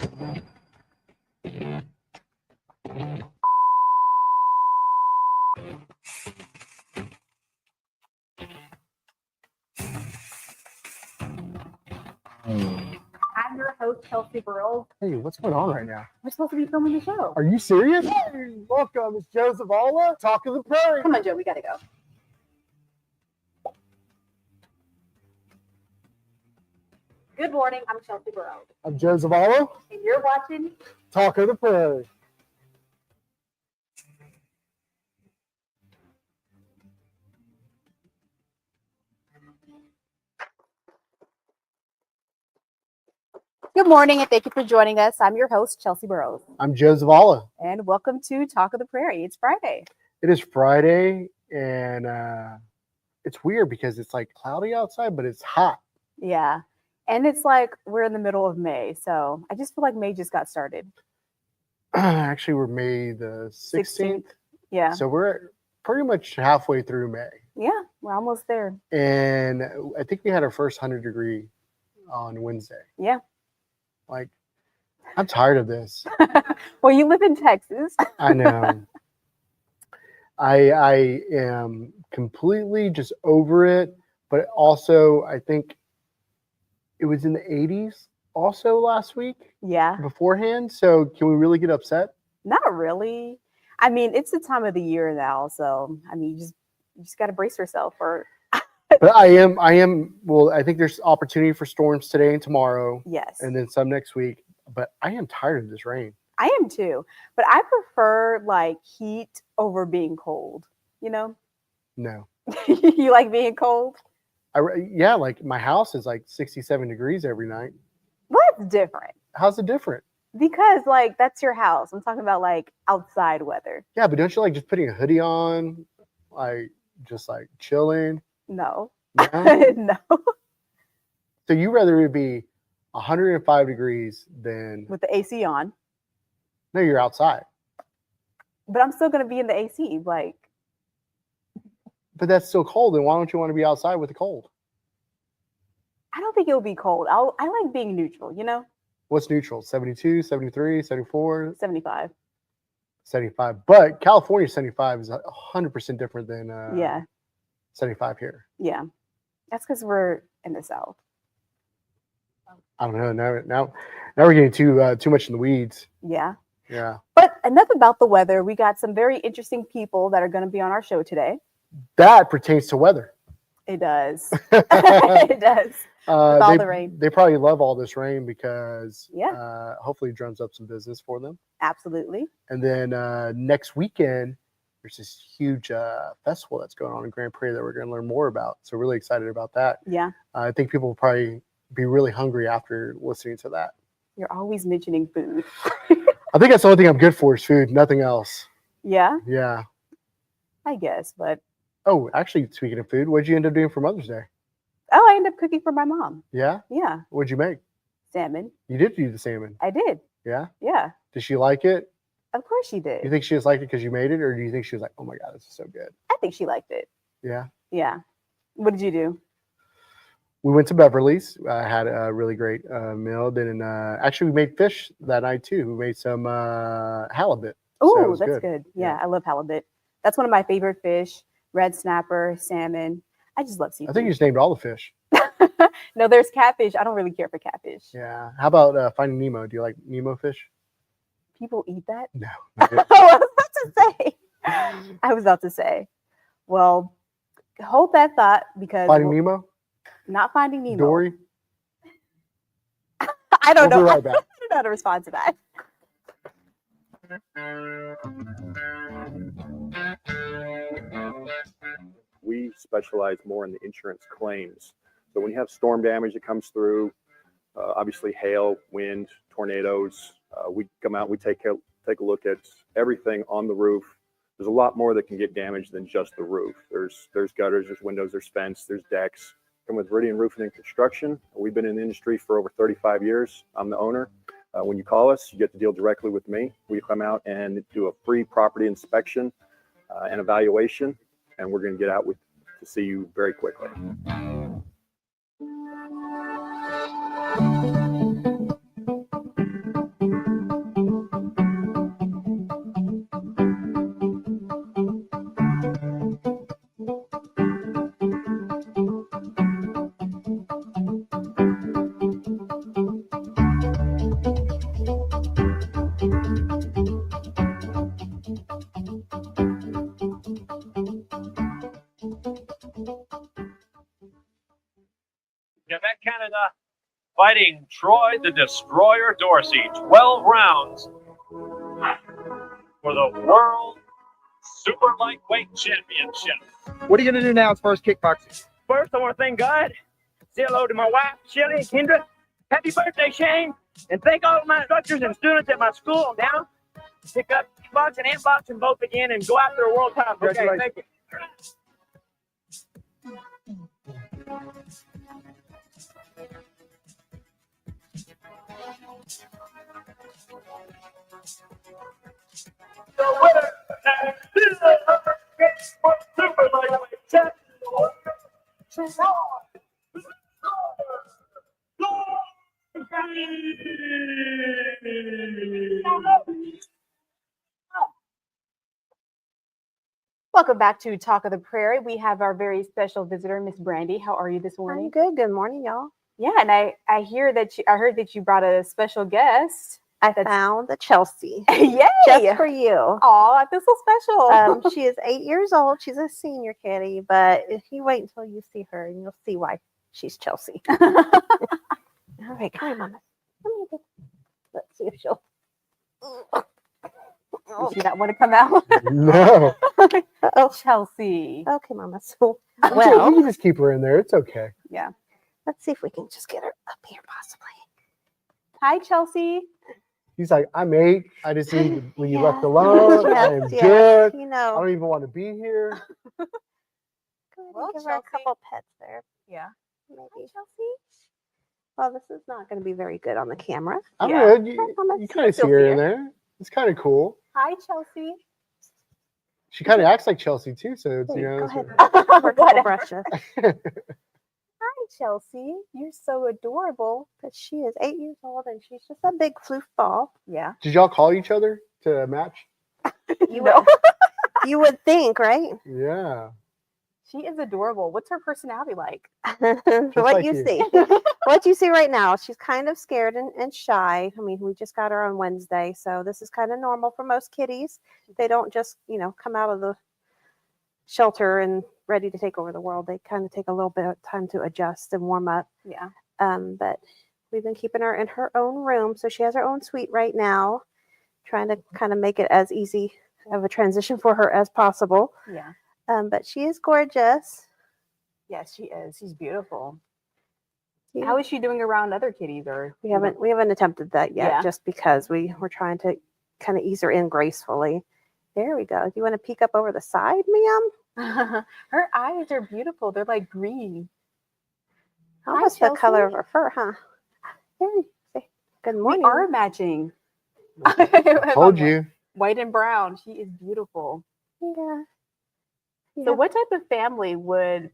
I'm your host, Chelsie Burroughs. Hey, what's going on right now? We're supposed to be filming the show. Are you serious? Hey, welcome. It's Joe Zavala, Talk of the Prairie. Come on, Joe, we gotta go. Good morning, I'm Chelsie Burroughs. I'm Joe Zavala, And you're watching Talk of the Prairie. Good morning, and thank you for joining us. I'm your host, Chelsie Burroughs. I'm Joe Zavala. And welcome to Talk of the Prairie. It's Friday. It is Friday, and it's weird because it's like cloudy outside, but it's hot. Yeah. And it's like we're in the middle of May, so I just feel like May just got started. Actually, we're May the 16th. Yeah. So we're pretty much halfway through May. Yeah, we're almost there. And I think we had our first 100-degree on Wednesday. Yeah. Like, I'm tired of this. Well, you live in Texas. I know. I am completely just over it, but also I think it was in the 80s also last week Yeah. beforehand. So can we really get upset? Not really. I mean, it's the time of the year now, so I mean, you just got to brace yourself for. But I am. Well, I think there's opportunity for storms today and tomorrow, Yes. and then some next week. But I am tired of this rain. I am too, but I prefer like heat over being cold. You know, No. you like being cold. Yeah, like my house is like 67 degrees every night. Well, that's different How's it different? because like that's your house. I'm talking about like outside weather. Yeah, but don't you like just putting a hoodie on, like just like chilling? No, No? no. So you rather it be 105 degrees than With the AC on, no, you're outside. but I'm still gonna be in the AC. Like, But that's still cold. Then why don't you want to be outside with the cold? I don't think it'll be cold. I like being neutral. You know, What's neutral? 72, 73, 74, 75. 75. But California 75 is 100% different than Yeah, 75 here. yeah. That's because we're in the South. I don't know. Now we're getting too much in the weeds. Yeah. Yeah. But enough about the weather. We got some very interesting people that are going to be on our show today. That pertains to weather. It does. It does. With all the rain. They probably love all this rain because Yeah. hopefully it drums up some business for them. Absolutely. And then next weekend, there's this huge festival that's going on in Grand Prairie that we're going to learn more about. So really excited about that. Yeah. I think people will probably be really hungry after listening to that. You're always mentioning food. I think that's the only thing I'm good for is food, nothing else. Yeah, Yeah. I guess. But Oh, actually, speaking of food, what'd you end up doing for Mother's Day? I ended up cooking for my mom. Yeah? Yeah. What'd you make? Salmon. You did do the salmon. I did. Yeah? Yeah. Did she like it? Of course she You did. think she just liked it because you made it? Or do you think she was like, oh my God, this is so good? I think she liked it. Yeah. Yeah. What did you do? We went to Beverly's. I had a really great meal. Then actually, we made fish that night too. We made some halibut. Oh, So it was that's good. Yeah, Yeah. I love halibut. That's one of my favorite fish. Red snapper, salmon. I just love seafood. I think you just named all the fish. No, there's catfish. I don't really care for catfish. Yeah. How about Finding Nemo? Do you like Nemo fish? People eat that? No. not good. I was about to say. I was about to say. Well, hold that thought because Finding Nemo? not Finding Nemo. Dory? I don't We'll know. be I right back. don't know how to respond to that. We specialize more in the insurance claims. So when you have storm damage that comes through, obviously hail, wind, tornadoes, we come out, we take a look at everything on the roof. There's a lot more that can get damaged than just the roof. There's gutters, there's windows, there's fence, there's decks. Come with Viridian Roofing and Construction. We've been in the industry for over 35 years. I'm the owner. When you call us, you get to deal directly with me. We come out and do a free property inspection and evaluation, and we're going to get out to see you very quickly. Quebec, Canada, fighting Troy the Destroyer Dorsey. 12 rounds for the World Super Lightweight Championship. What are you going to do now as far as kickboxing? First, I want to thank God, say hello to my wife, Shelly and Kendra. Happy birthday, Shane. And thank all of my instructors and students at my school now. Pick up boxing and boxing both again and go after a world title. Okay, thank you. The winner and still Super Lightweight Champion, Troy the Destroyer. Welcome back to Talk of the Prairie. We have our very special visitor, Miss Brandy. How are you this morning? I'm good. Good morning, y'all. Yeah, and I heard that you brought a special guest. I found the Chelsie Yay! just for you. Oh, I feel so special. She is 8 years old. She's a senior kitty, but if you wait until you see her, and you'll see why she's Chelsie. All right, come on, Mama. Let's see if she'll. You see that want to come out? No. Oh, Chelsea. okay, Mama. So, Well, well, you can just keep her in there. It's okay. Yeah. let's see if we can just get her up here, possibly. Hi, Chelsea. He's like, I'm 8. I just need to be Yes. left alone. I am Yes, good. you I know. don't even want to be here. Go ahead and Well, give her a Chelsea. couple pets there, Yeah. maybe. Hi, Chelsea. Well, this is not going to be very good on the camera. I Yeah. don't know. Hi, Mama. You kind of see Still her see in her. there. It's kind of cool. Hi, Chelsea. She kind of acts like Chelsea too. So it's, you Go know. ahead. so- Give her a couple Whatever. brushes. Hi, Chelsea. You're so adorable. But she is 8 years old, and she's just a big floof ball. Yeah. Did y'all call each other to match? You No. You would think, right? Yeah. She is adorable. What's her personality like? what like you you. see. What you see right now. She's kind of scared and shy. I mean, we just got her on Wednesday, so this is kind of normal for most kitties. They don't just, come out of the shelter and ready to take over the world. They kind of take a little bit of time to adjust and warm up. Yeah. But we've been keeping her in her own room, so she has her own suite right now, trying to kind of make it as easy of a transition for her as possible. Yeah. But she is gorgeous. Yes, she is. She's beautiful. Yeah. How is she doing around other kitties? Or We haven't attempted that yet, Yeah. just because we're trying to kind of ease her in gracefully. There we go. Do you want to peek up over the side, ma'am? Her eyes are beautiful. They're like green. Almost the color of Chelsea. her fur, huh? There you say, good morning. We are matching. Told you. White and brown. She is beautiful. Yeah. So what type of family would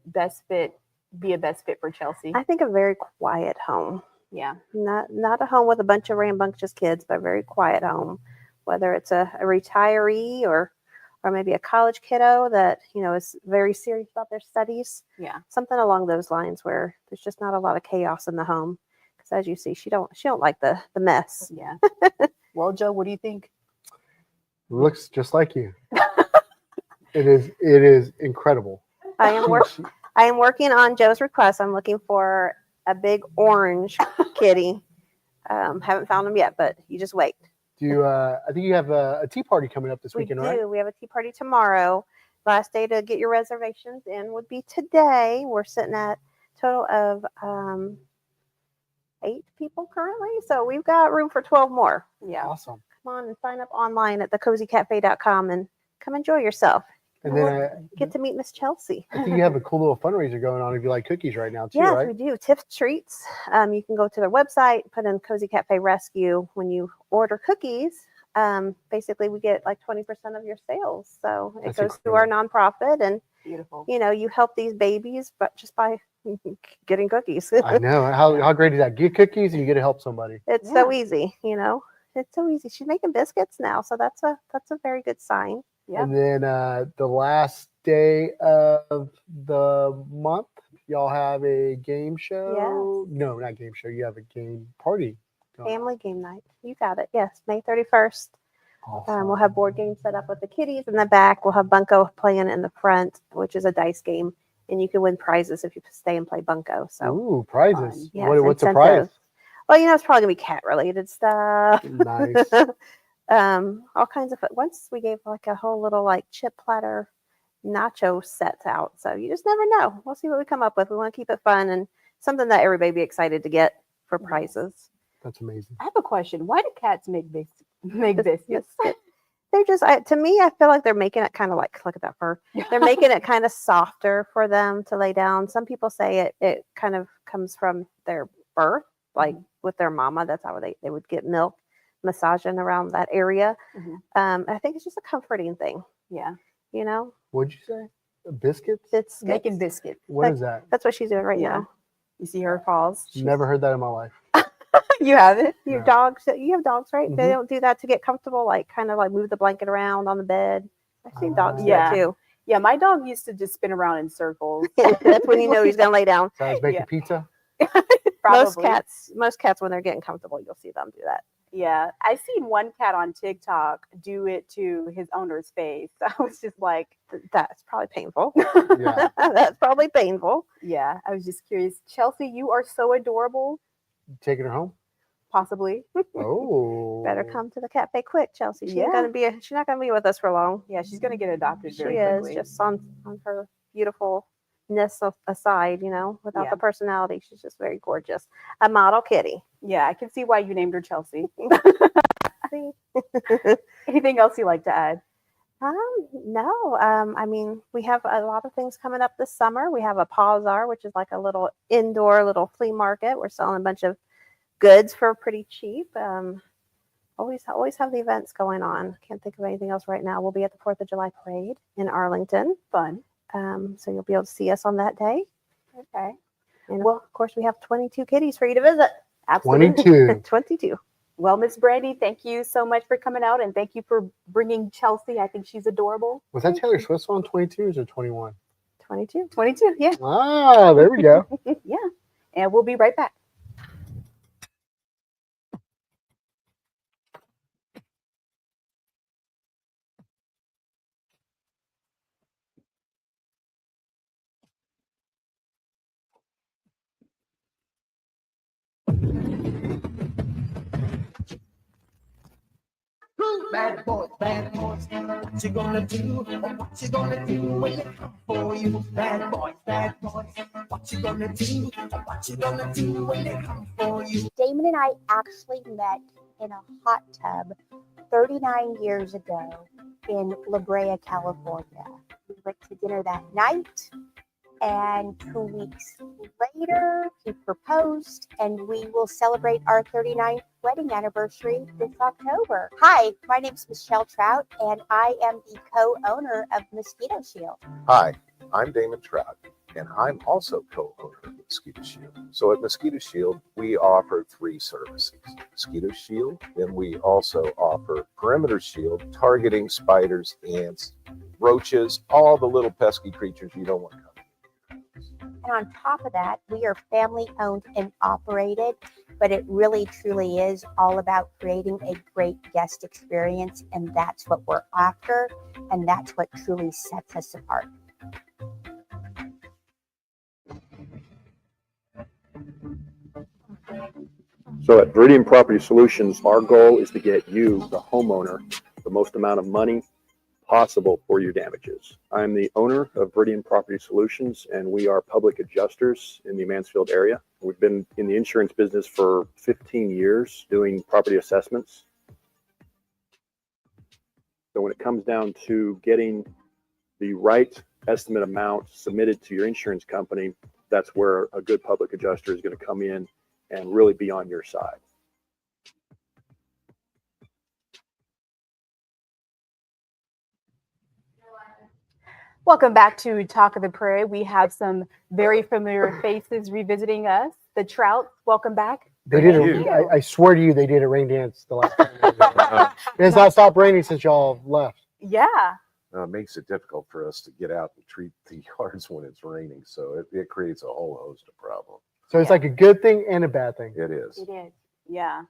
be a best fit for Chelsea? I think a very quiet home. Yeah. Not a home with a bunch of rambunctious kids, but a very quiet home. Whether it's a retiree or maybe a college kiddo that is very serious about their studies. Yeah. Something along those lines where there's just not a lot of chaos in the home. Because as you see, she don't like the mess. Yeah. Well, Joe, what do you think? Looks just like you. It is incredible. I am working on Joe's request. I'm looking for a big orange kitty. Haven't found them yet, but you just wait. Do you? I think you have a tea party coming up this weekend, We right? do. We have a tea party tomorrow. Last day to get your reservations in would be today. We're sitting at a total of 8 people currently, so we've got room for 12 more. Yeah. Awesome. Come on and sign up online at thecozycafe.com and come enjoy yourself. And then Get to meet Miss Chelsea. I think you have a cool little fundraiser going on if you like cookies right now too, Yes, right? we do. Tips Treats. You can go to their website, put in Cozy Cafe Rescue. When you order cookies, basically we get like 20% of your sales. So it That's goes to our nonprofit, and Beautiful. you help these babies, but just by getting cookies. I know. How great is that? Get cookies and you get to help somebody. It's so easy, It's so easy. She's making biscuits now, so that's a very good sign. Yeah. And then the last day of the month, y'all have a game show. Yes. No, not game show. You have a game party. going on. Family game night. You got it. Yes, May 31st. We'll have board games set up with the kitties in the back. We'll have Bunko playing in the front, which is a dice game. and you can win prizes if you stay and play bunco. So Ooh, prizes. yes, What's the prize? incentives. Well, it's probably gonna be cat related stuff. Nice. All kinds of. Once we gave like a whole little like chip platter nacho sets out. So you just never know. We'll see what we come up with. We want to keep it fun and something that everybody be excited to get for prizes. That's amazing. I have a question. Why do cats make biscuits? They're just to me, I feel like they're making it kind of like, look at that fur. They're making it kind of softer for them to lay down. Some people say it kind of comes from their birth, like with their mama. That's how they would get milk massaging around that area. I think it's just a comforting thing. Yeah. What'd you say? Biscuits? It's Making biscuits. What is that? That's what she's doing right now. You see her paws? Never heard that in my life. You have it? You No. have dogs. You have dogs, right? They Mhm. don't do that to get comfortable, like kind of like move the blanket around on the bed. I've seen dogs do Yeah. that too. Yeah, my dog used to just spin around in circles. That's when you know he's gonna lay down. So I was making Yeah. pizza. Most Probably. cats, when they're getting comfortable, you'll see them do that. Yeah, I seen one cat on TikTok do it to his owner's face. I was just like, That's probably painful. Yeah. That's probably painful. yeah, I was just curious. Chelsea, you are so adorable. Taking her home? Possibly. Oh. Better come to the cafe quick, Chelsea. She's Yeah. She's not gonna be with us for long. Yeah, she's gonna get adopted She very is quickly. just on her beautifulness aside, without Yeah. the personality. She's just very gorgeous. A model kitty. Yeah, I can see why you named her Chelsea. See? Anything else you'd like to add? No. I mean, we have a lot of things coming up this summer. We have a Pawzar, which is like a little indoor little flea market. We're selling a bunch of goods for pretty cheap. Always have the events going on. Can't think of anything else right now. We'll be at the 4th of July parade in Arlington. Fun. So you'll be able to see us on that day. Okay. And of course, we have 22 kitties for you to visit. Absolutely. 22. 22. Well, Miss Brandy, thank you so much for coming out, and thank you for bringing Chelsea. I think she's adorable. Was that Taylor Swift on 22s or 21? 22. 22, yeah. Ah, there we go. Yeah. And we'll be right back. Bad boys, what you gonna do? What you gonna do when they come for you? Bad boys, what you gonna do? What you gonna do when they come for you? Damon and I actually met in a hot tub 39 years ago in La Brea, California. We went to dinner that night, and 2 weeks later, he proposed, and we will celebrate our 39th wedding anniversary this October. Hi, my name is Michelle Trout, and I am the co-owner of Mosquito Shield. Hi, I'm Damon Trout, and I'm also co-owner of Mosquito Shield. So at Mosquito Shield, we offer 3 services. Mosquito Shield, then we also offer Perimeter Shield, targeting spiders, ants, roaches, all the little pesky creatures you don't want to come. And on top of that, we are family owned and operated, but it really truly is all about creating a great guest experience. And that's what we're after. And that's what truly sets us apart. So at Viridian Property Solutions, our goal is to get you, the homeowner, the most amount of money possible for your damages. I'm the owner of Viridian Property Solutions, and we are public adjusters in the Mansfield area. We've been in the insurance business for 15 years doing property assessments. So when it comes down to getting the right estimate amount submitted to your insurance company, that's where a good public adjuster is going to come in and really be on your side. Welcome back to Talk of the Prairie. We have some very familiar faces revisiting us. The Trouts, welcome back. They did Thank I swear to you, they did a rain dance the last time. It's not stopped raining since y'all left. Yeah. It makes it difficult for us to get out and treat the yards when it's raining, so it creates a whole host of problems. So it's like a good thing and a bad thing. It is. It is. Yeah.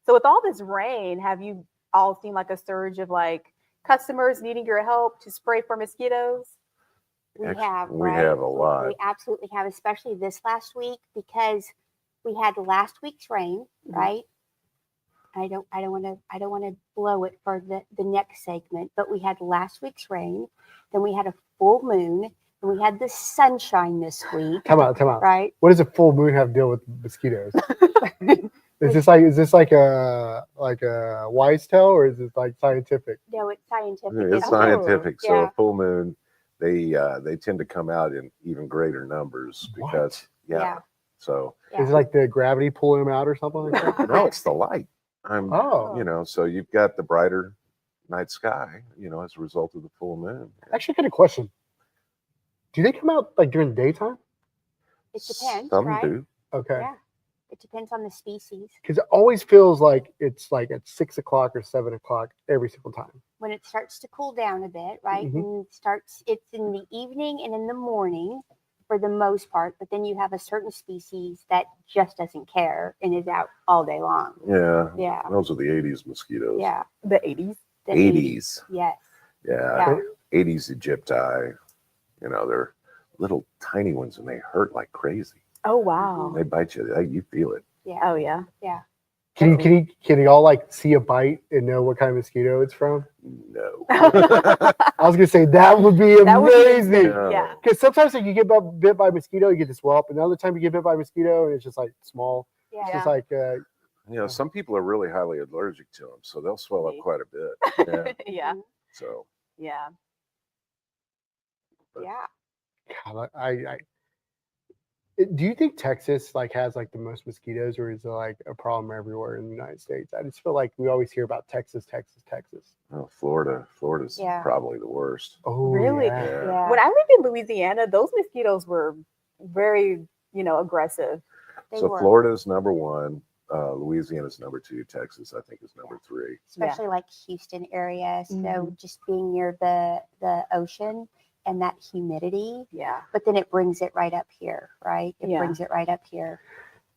So with all this rain, have you all seen like a surge of like customers needing your help to spray for mosquitoes? We Actually, have, we right? have a lot. We absolutely have, especially this last week because we had last week's rain, right? I don't want to blow it for the next segment, but we had last week's rain, then we had a full moon, and we had the sunshine this week. Come on. Right? What does a full moon have to deal with mosquitoes? Is this like a wise tale, or is it like scientific? No, it's scientific. It's scientific. So Yeah. a full moon, they tend to come out in even greater numbers because Yeah. So Is it like the gravity pulling them out or something like that? no, it's the light. Oh. So you've got the brighter night sky, as a result of the full moon. Actually, I got a question. Do they come out like during the daytime? It depends, Some right? do. Okay. Yeah. It depends on the species. Because it always feels like it's like at 6 o'clock or 7 o'clock every single time. When it starts to cool down a bit, right? Mhm. And it's in the evening and in the morning for the most part, but then you have a certain species that just doesn't care and is out all day long. Yeah. Yeah. Those are the 80s mosquitoes. Yeah. The 80s. The 80s. Yes. Yeah. 80s Egypti. They're little tiny ones and they hurt like crazy. Oh, wow. They bite you. You feel it. Yeah. Oh, yeah. Yeah. Can you all like see a bite and know what kind of mosquito it's from? No. I was gonna say that would be That would be amazing. Yeah. Because sometimes like you get bit by a mosquito, you get this whelp. Another time you get bit by a mosquito and it's just like small. Yeah. It's just like Some people are really highly allergic to them, so they'll swell up quite a bit. Yeah. Yeah. So Yeah. Yeah. God, do you think Texas like has like the most mosquitoes, or is it like a problem everywhere in the United States? I just feel like we always hear about Texas. well, Florida's Yeah. probably the worst. Oh, Really? yeah. Yeah. When I lived in Louisiana, those mosquitoes were very, aggressive. They So were. Florida's number one, Louisiana's number two, Texas I think is number three. Especially like Houston area. So Mhm. just being near the ocean and that humidity, Yeah. but then it brings it right up here, right? It Yeah. brings it right up here.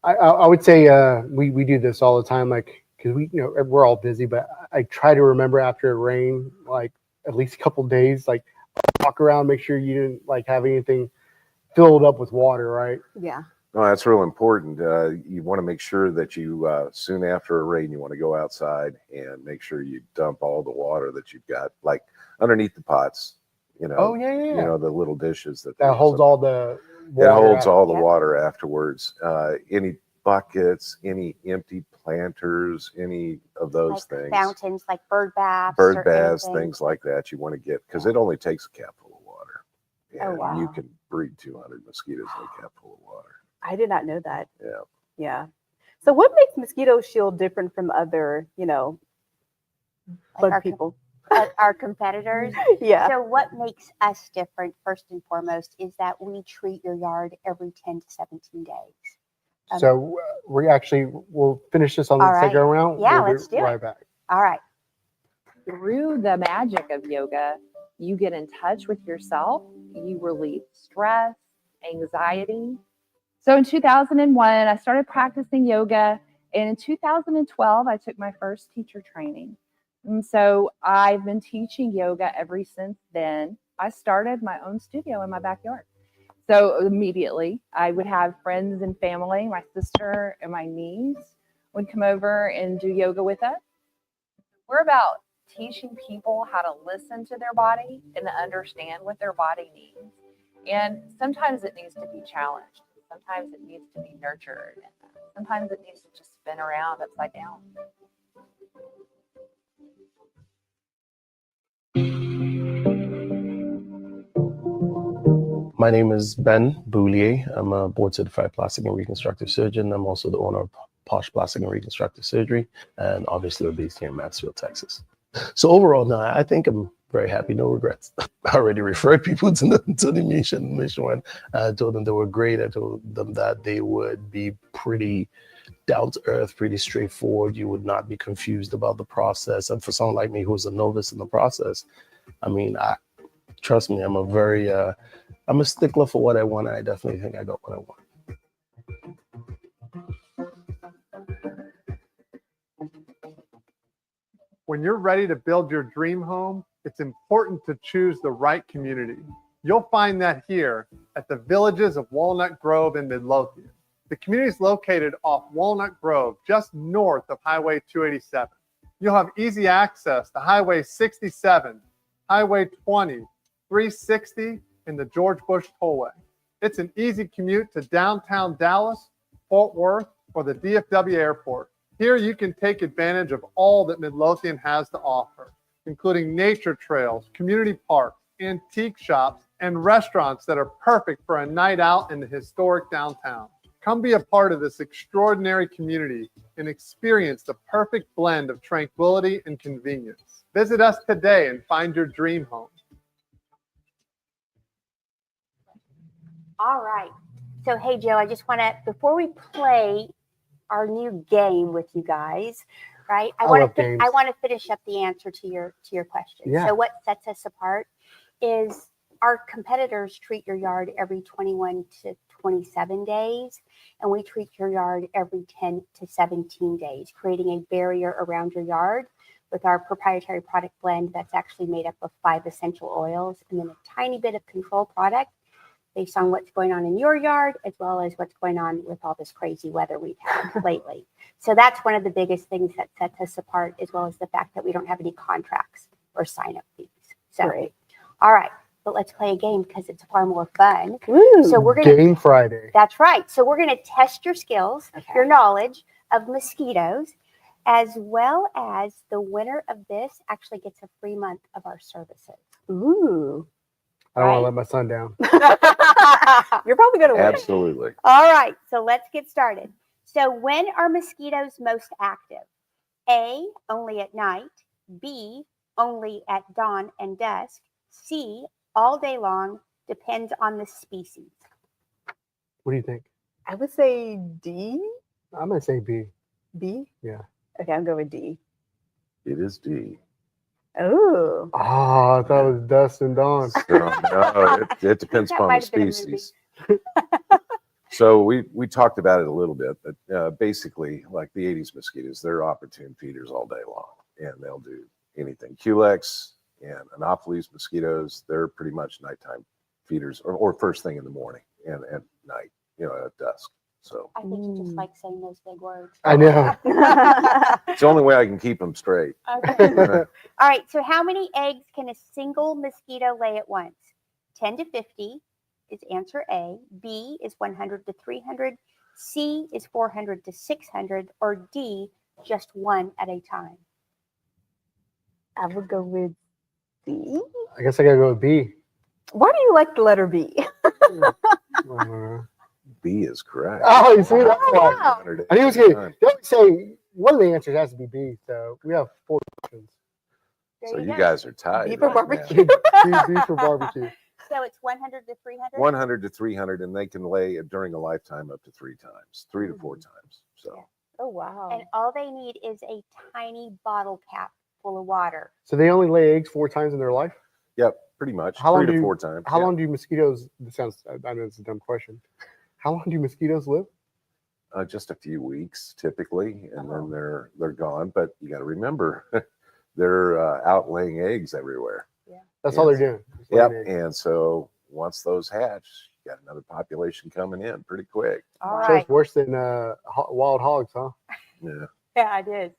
I would say we do this all the time, like because we're all busy, but I try to remember after it rain, like at least a couple days, like walk around, make sure you didn't like have anything filled up with water, right? Yeah. No, that's real important. You want to make sure that you soon after a rain, you want to go outside and make sure you dump all the water that you've got, like underneath the pots. Oh yeah. The little dishes that Holds all the water. It holds all the Yeah. water afterwards. Any buckets, any empty planters, any of those Like things. fountains, like bird baths. Bird or baths, anything. things like that. You want to get because it only takes a cap full of water. Oh, And wow. you can breed 200 mosquitoes in a cap full of water. I did not know that. Yeah. Yeah. So what makes Mosquito Shield different from other, Like bug our, people? our competitors. Yeah. So what makes us different, first and foremost, is that we treat your yard every 10 to 17 days. So we'll finish this on the All right. second round. Yeah, We'll be let's do it. right back. All right. Through the magic of yoga, you get in touch with yourself, you relieve stress, anxiety. So in 2001, I started practicing yoga, and in 2012, I took my first teacher training. And so I've been teaching yoga ever since then. I started my own studio in my backyard. So immediately, I would have friends and family, my sister and my niece would come over and do yoga with us. We're about teaching people how to listen to their body and to understand what their body needs. And sometimes it needs to be challenged. Sometimes it needs to be nurtured. And sometimes it needs to just spin around upside down. My name is Ben Boulier. I'm a board certified plastic and reconstructive surgeon. I'm also the owner of Posh Plastic and Reconstructive Surgery, and obviously we're based here in Mansfield, Texas. So overall, now I think I'm very happy, no regrets. I already referred people to the mission when I told them they were great. I told them that they would be pretty down to earth, pretty straightforward. You would not be confused about the process. And for someone like me who's a novice in the process, I mean, trust me, I'm a stickler for what I want. And I definitely think I got what I want. When you're ready to build your dream home, it's important to choose the right community. You'll find that here at the Villages of Walnut Grove in Midlothian. The community is located off Walnut Grove, just north of Highway 287. You'll have easy access to Highway 67, Highway 20, 360, and the George Bush Tollway. It's an easy commute to downtown Dallas, Fort Worth, or the DFW Airport. Here you can take advantage of all that Midlothian has to offer, including nature trails, community parks, antique shops, and restaurants that are perfect for a night out in the historic downtown. Come be a part of this extraordinary community and experience the perfect blend of tranquility and convenience. Visit us today and find your dream home. All right. So, hey, Joe, I just want to, before we play our new game with you guys, right? I want to finish up the answer to your question. Yeah. So, what sets us apart is our competitors treat your yard every 21 to 27 days, and we treat your yard every 10 to 17 days, creating a barrier around your yard with our proprietary product blend that's actually made up of 5 essential oils and then a tiny bit of control product based on what's going on in your yard, as well as what's going on with all this crazy weather we've had lately. So that's one of the biggest things that sets us apart, as well as the fact that we don't have any contracts or sign-up fees. So, Great. All right, but let's play a game because it's far more fun. Ooh, So we're gonna Game Friday. That's right. So we're gonna test your skills, your knowledge of mosquitoes, as well as the winner of this actually gets a free month of our services. Ooh. I don't want to let my son down. You're probably going to win. Absolutely. All right, so let's get started. So when are mosquitoes most active? A, only at night. B, only at dawn and dusk. C, all day long, depends on the species. What do you think? I would say D. I'm going to say B. B? Yeah. Okay, I'm going with D. It is D. Oh. Oh, I thought it was dusk and dawn. So, no, it depends That upon the might have been a movie. species. So we talked about it a little bit, but basically, like the 80s mosquitoes, they're opportune feeders all day long, and they'll do anything. Culex and Anopheles mosquitoes, they're pretty much nighttime feeders, or first thing in the morning and at night, at dusk. So I think you just like saying those big words. I know. it's the only way I can keep them straight. Okay. All right, so how many eggs can a single mosquito lay at once? 10 to 50 is answer A. B is 100 to 300. C is 400 to 600. Or D, just one at a time. I would go with D. I guess I got to go with B. Why do you like the letter B? B is correct. Oh, you see, that's why. Wow. I knew it was going to say one of the answers has to be B, so we have 4 options. So you guys are tied. B for right barbecue. B for barbecue. So it's 100 to 300? 100 to 300, and they can lay during a lifetime up to 3 times, 3 to 4 times. So Oh, wow. And all they need is a tiny bottle cap full of water. So they only lay eggs 4 times in their life? Yep, pretty much. How long 3 to do 4 times. How yeah. long do mosquitoes, I know it's a dumb question. How long do mosquitoes live? Just a few weeks typically, and then they're gone. But you got to remember, they're out laying eggs everywhere. That's all they're doing. Just Yep. laying eggs. And so once those hatch, you got another population coming in pretty quick. All So right. it's worse than wild hogs, huh? Yeah. Yeah, I did.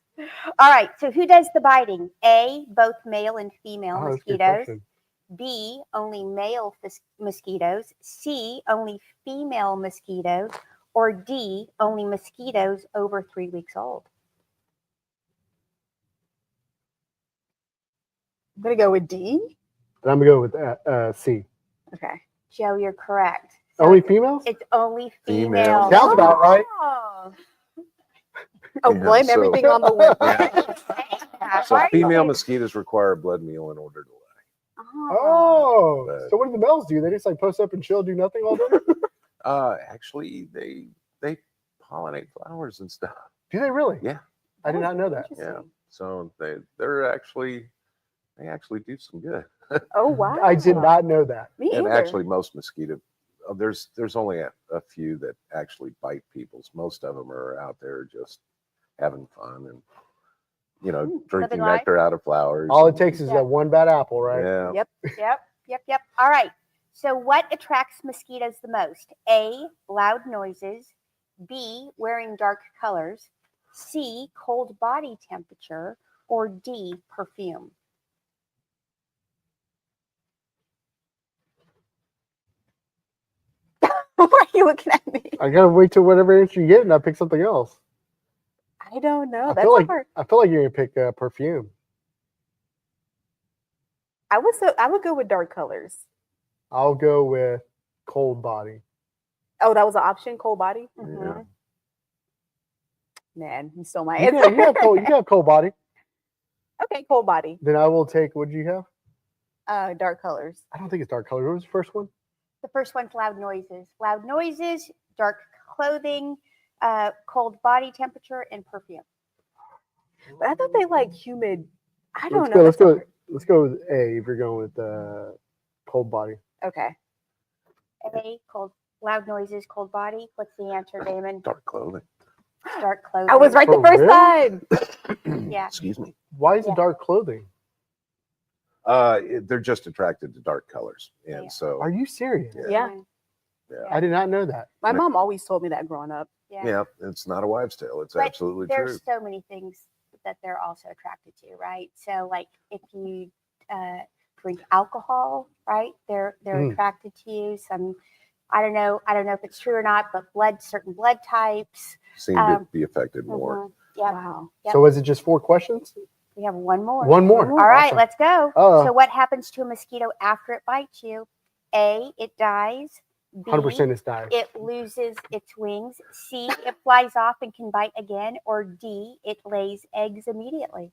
All right. So who does the biting? A, both male and female Oh, that's a good mosquitoes. question. B, only male mosquitoes. C, only female mosquitoes. Or D, only mosquitoes over 3 weeks old. I'm going to go with D. And I'm going to go with C. Okay. Joe, you're correct. So Only females? It's only Female. female. Sounds about right. Oh, Yeah, blame so- everything on the women. So Right? female mosquitoes require a blood meal in order to lay. Oh, But- so what do the males do? They just like post up and chill, do nothing all day? Actually, they pollinate flowers and stuff. Do they really? Yeah. I did not know that. Yeah. So they actually do some good. Oh, wow. I did not know that. Me And either. actually, most mosquito, there's only a few that actually bite people's. Most of them are out there just having fun and drinking living life. nectar out of flowers. All it takes is Yeah. one bad apple, right? Yeah. Yep. Yep. All right. So what attracts mosquitoes the most? A, loud noises. B, wearing dark colors. C, cold body temperature. Or D, perfume. Why are you looking at me? I gotta wait till whatever answer you get, and I pick something else. I don't know. I That's feel like hard. I feel like you're gonna pick perfume. I would go with dark colors. I'll go with cold body. Oh, that was an option. Cold body. Yeah. Man, you stole my You answer. got cold body. Okay, cold body. Then I will take. What did you have? Dark colors. I don't think it's dark color. What was the first one? The first one's loud noises. Loud noises, dark clothing, cold body temperature, and perfume. But I thought they like humid. I don't Let's know. go. Let's That's go. hard. Let's go with A. If you're going with cold body. Okay. A, loud noises, cold body. What's the answer, Damon? Dark clothing. Dark clothing. I was right the For first real? time. Yeah. Excuse me. Why is it dark clothing? They're just attracted to dark colors, and Yeah. so Are you serious? Yeah. I did not know that. My mom always told me that growing up. yeah, it's not a wives' tale. It's But absolutely true. There's so many things that they're also attracted to, right? So, like if you drink alcohol, right? They're attracted to you. Some, I don't know if it's true or not, but certain blood types Seem to be affected more. Yeah. Wow. Yep. So is it just 4 questions? We have one more. One more. All right, Awesome. let's go. Uh-oh. So, what happens to a mosquito after it bites you? A, it dies. B, 100% it's dies. it loses its wings. C, it flies off and can bite again. Or D, it lays eggs immediately.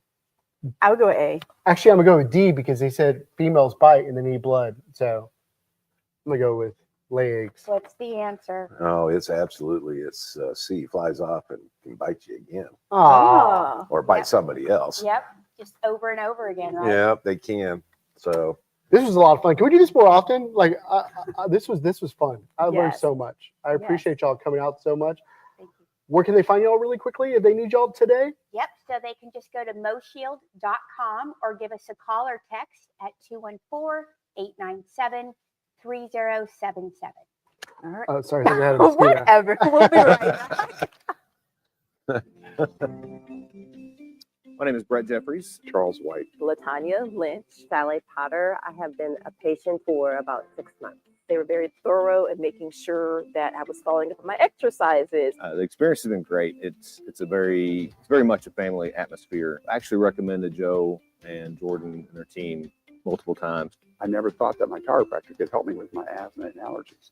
I would go with A. Actually, I'm gonna go with D because they said females bite and they need blood. So I'm gonna go with lay eggs. What's the answer? Oh, it's C, flies off and can bite you again, Ah. or bite Yep. somebody else. Yep, just over and over again, right? Yeah, they can. So This was a lot of fun. Can we do this more often? Like this was fun. I learned Yes. so much. I Yes. appreciate y'all coming out so much. Thank you. Where can they find y'all really quickly if they need y'all today? Yep, so they can just go to moshield.com or give us a call or text at 214-897-3077. All right. Oh, sorry, I think I had a mosquito. Whatever. We'll be right back. My name is Brett Jeffries. Charles White. Latanya Lynch, Sally Potter. I have been a patient for about 6 months. They were very thorough in making sure that I was following up on my exercises. The experience has been great. It's very much a family atmosphere. I actually recommended Joe and Jordan and their team multiple times. I never thought that my chiropractor could help me with my asthma and allergies,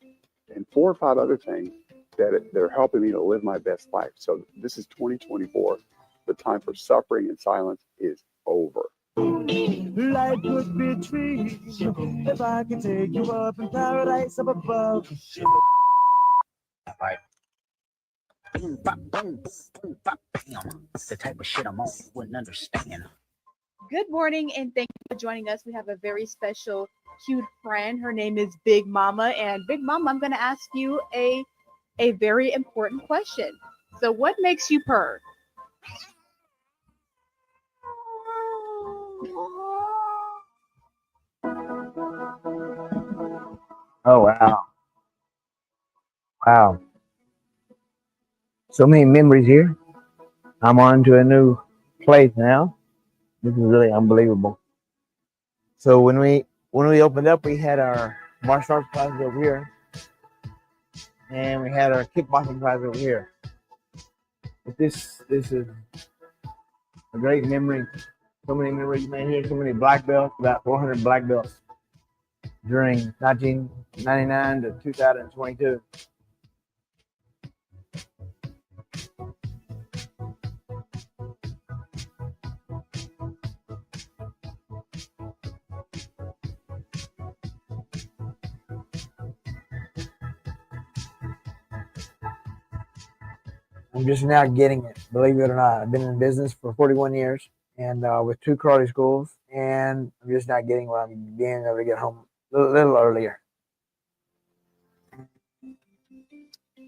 and 4 or 5 other things that are helping me to live my best life. So this is 2024. The time for suffering in silence is over. Life could be a tree if I could take you up in paradise up above. It's the type of shit I'm on, you wouldn't understand. Good morning, and thank you for joining us. We have a very special, cute friend. Her name is Big Mama, and Big Mama, I'm going to ask you a very important question. So, what makes you purr? Oh, wow. Wow. So many memories here. I'm on to a new place now. This is really unbelievable. So when we opened up, we had our martial arts classes over here. And we had our kickboxing classes over here. But this is a great memory. So many memories, man. Here's so many black belts, about 400 black belts during 1999 to 2022. I'm just now getting it, believe it or not. I've been in business for 41 years and with 2 karate schools, and I'm just not getting what I'm being able to get home a little earlier.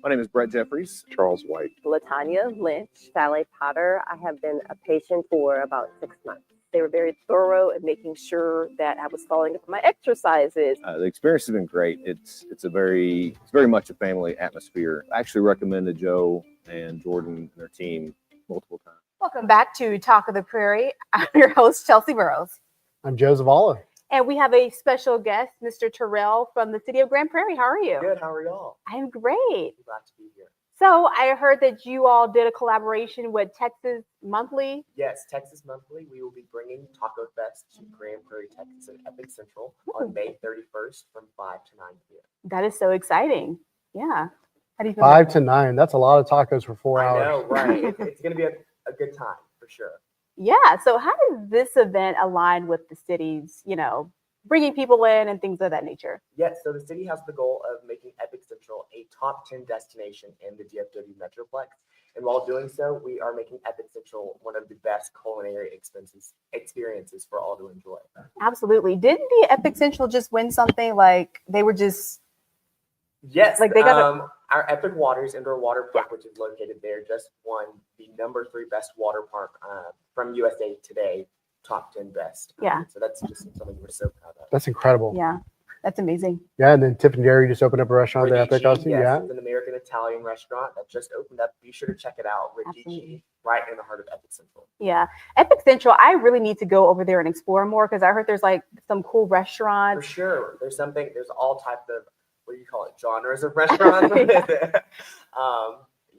My name is Brett Jeffries. Charles White. Latanya Lynch, Sally Potter. I have been a patient for about 6 months. They were very thorough in making sure that I was following up on my exercises. The experience has been great. It's very much a family atmosphere. I actually recommended Joe and Jordan and their team multiple times. Welcome back to Talk of the Prairie. I'm your host, Chelsie Burroughs. I'm Joe Zavala. And we have a special guest, Mr. Terrell from the city of Grand Prairie. How are you? Good. How are y'all? I'm great. Glad to be here. So I heard that you all did a collaboration with Texas Monthly. Yes, Texas Monthly. We will be bringing Taco Fest to Grand Prairie, Texas, and EpicCentral on May 31st from 5 to 9 p.m. That is so exciting. Yeah. How do you feel? 5 to 9. That's a lot of tacos for 4 hours. I know, right? It's going to be a good time for sure. Yeah. So how does this event align with the city's, bringing people in and things of that nature? Yes, so the city has the goal of making EpicCentral a top 10 destination in the DFW Metroplex. And while doing so, we are making EpicCentral one of the best culinary experiences for all to enjoy. Absolutely. Didn't the EpicCentral just win something? Like they were just... Yes, like they got our Epic Waters Indoor Water Park, which is located there, just won the #3 best water park from USA Today, top 10 best. Yeah. So that's just something we're so proud of. That's incredible. Yeah, that's amazing. Yeah, and then Tiffany Dairy just opened up a restaurant there. Epic, Radici, yes, yeah. it's an American Italian restaurant that just opened up. Be sure to check it out. Radici, right in the heart of EpicCentral. Yeah. EpicCentral, I really need to go over there and explore more because I heard there's like some cool For restaurants. sure. There's all types of, what do you call it, genres of restaurants.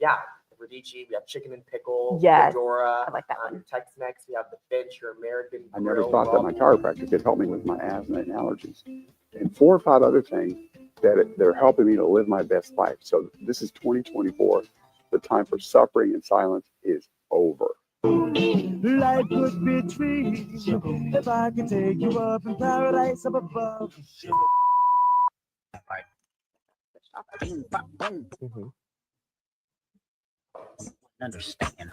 Yeah. Radici, we have chicken and pickle, Yes, Fedora, I like that one. your Tex-Mex, we have the Finch, your American I never grill, thought that my chiropractor could help me with my asthma and allergies, and 4 or 5 other things that are helping me to live my best life. So this is 2024. The time for suffering and silence is over. Life could be trees if I could take you up in paradise up above. Understand.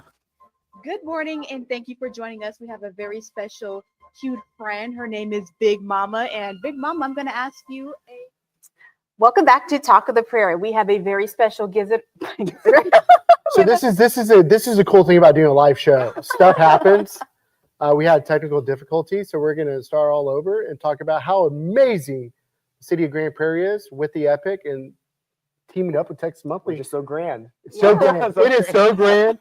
Good morning, and thank you for joining us. We have a very special, cute friend. Her name is Big Mama. And Big Mama, I'm going to ask you welcome back to Talk of the Prairie. We have a very special gizzard. So this is a cool thing about doing a live show. Stuff happens. We had technical difficulties, so we're going to start all over and talk about how amazing the city of Grand Prairie is with the Epic and teaming up with Texas Monthly. Which is so grand. It's so grand. It is so grand.